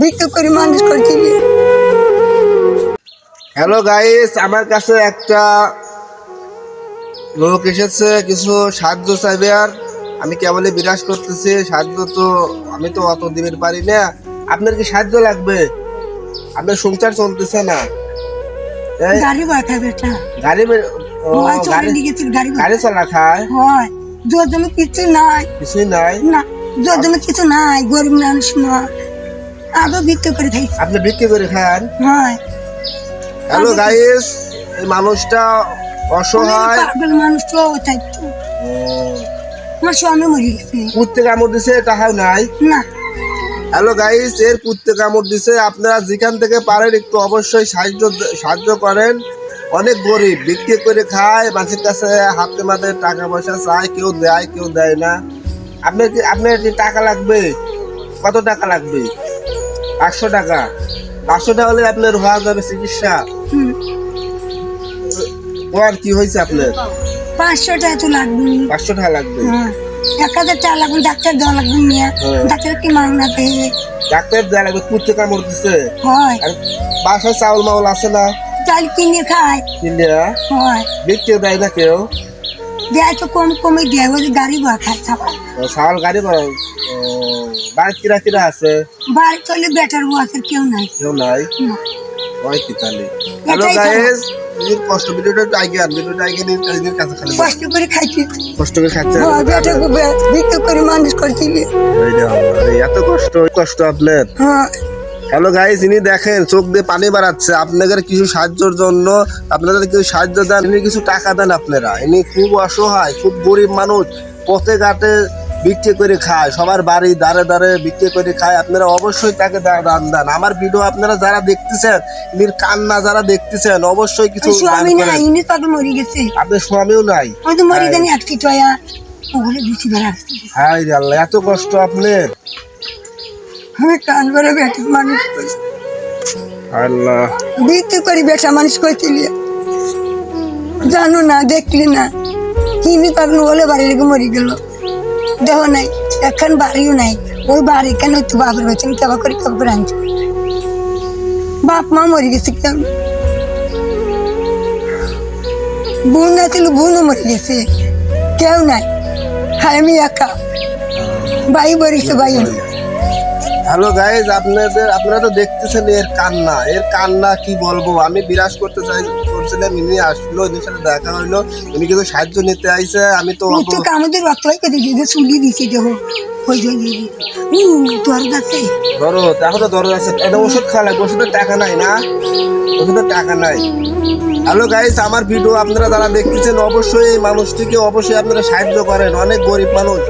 ভিক্ষা করে মানুষ করছি। হ্যালো গাইস, আমার কাছে একটা লোক এসেছে, কিছু সাহায্য চাইবে। আর আমি কেবলই বিরাজ করতেছি, সাহায্য তো আমি তো অত দিবের পারি না। আপনার কি সাহায্য লাগবে? আপনার সংসার চলতেছে না। গাড়ি বাঁধা বেটা, গাড়ি গাড়ি চলা খায়, জোর জন্য কিছু নাই, কিছুই নাই না জোর জন্য কিছু নাই, গরিব মানুষ নয়, আরো বিক্রি করে খাইছি। আপনি বিক্রি করে খান? হয়। হ্যালো গাইস, এই মানুষটা অসহায় মানুষ তো চাইতো, আমার স্বামী মরে গেছে, কুত্তে কামড় দিছে, টাকাও নাই না। হ্যালো গাইস, এর কুত্তে কামড় দিছে। আপনারা যেখান থেকে পারেন একটু অবশ্যই সাহায্য করেন। অনেক গরিব, বিক্রি করে খায়, মানুষের কাছে হাতে মাঝে টাকা পয়সা চায়, কেউ দেয় না। আপনার কি টাকা লাগবে? কত টাকা লাগবে? 500 টাকা। 500 টাকা হলে আপনার হওয়া যাবে চিকিৎসা। আর কি হয়েছে আপনার? 500 টাকা তো লাগবে। 500 টাকা লাগবে? 1000 টাকা লাগবে, ডাক্তার দেওয়া লাগবে নিয়ে। ডাক্তার কি মাংনা পেয়ে ডাক্তার দেওয়া লাগবে? কুত্তে কামড় দিছে। হয়। আর বাসায় চাউল মাউল আছে না? চাল কিনে খায়। কিনে হয়। বিক্রি দেয় না কেউ? দেয় তো কমে দেয়, ওই গাড়ি বা খায় চাপা। চাউল গাড়ি বাড়ির কিরা আছে? বাড়ি চলে বেটার বউ আছে, কেউ নাই। কেউ নাই? ওই কি তাহলে। হ্যালো গাইস, এই কষ্ট ভিডিওটা নিয়ে কাছে খালি কষ্ট করে খাইছি, কষ্ট করে খাচ্ছে। বেটাকে বিক্রি করে মানুষ করছি। এত কষ্ট আপনার? হ্যালো গাইস, ইনি দেখেন চোখ দিয়ে পানি বাড়াচ্ছে। আপনাদের কিছু সাহায্যের জন্য আপনাদের কিছু সাহায্য দেন, ইনি কিছু টাকা দেন আপনারা। ইনি খুব অসহায়, খুব গরিব মানুষ, পথে ঘাটে বিক্রি করে খায়, সবার বাড়ি দাঁড়ে বিক্রি করে খায়। আপনারা অবশ্যই তাকে দান দেন। আমার ভিডিও আপনারা যারা দেখতেছেন, ইনির কান্না যারা দেখতেছেন, অবশ্যই কিছু দান করেন। ইনি তো মরে গেছে। আপনার স্বামীও নাই? আমি তো মরে জানি একটি টয়া ওগুলো দিছি বেড়া। হায় রে আল্লাহ, এত কষ্ট আপনার। আমি কান ভরে বেটা মানুষ করছি, আল্লাহ বিক্রি করি বেটা মানুষ করছি। জানো না, দেখলি না, কিনি তখন বলে বাড়ি লেগে মরে গেল। দেহ নাই, এখন বাড়িও নাই। ওই বাড়ি কেন তো বাপের বেতন কেবা করে আনছে। বাপ মা মরে গেছে, কেউ বোন আছিল, বোনও মরে গেছে, কেউ নাই। হ্যাঁ, আমি একা, ভাই বরিছে, ভাই। হ্যালো গাইজ, আপনারা তো দেখতেছেন এর কান্না কি বলবো। আমি বিরাজ করছিলাম, ইনি আসলো, এর সাথে দেখা হইলো, ইনি কিন্তু সাহায্য নিতে আইছে। আমি তো আমাদের রক্ত চুলি দিছি, দেখো দরদ আছে, ওষুধ খাওয়া লাগবে। ওষুধের টাকা নাই না? ওষুধের টাকা নাই। হ্যালো গাইজ, আমার ভিডিও আপনারা যারা দেখতেছেন, অবশ্যই এই মানুষটিকে অবশ্যই আপনারা সাহায্য করেন। অনেক গরিব মানুষ।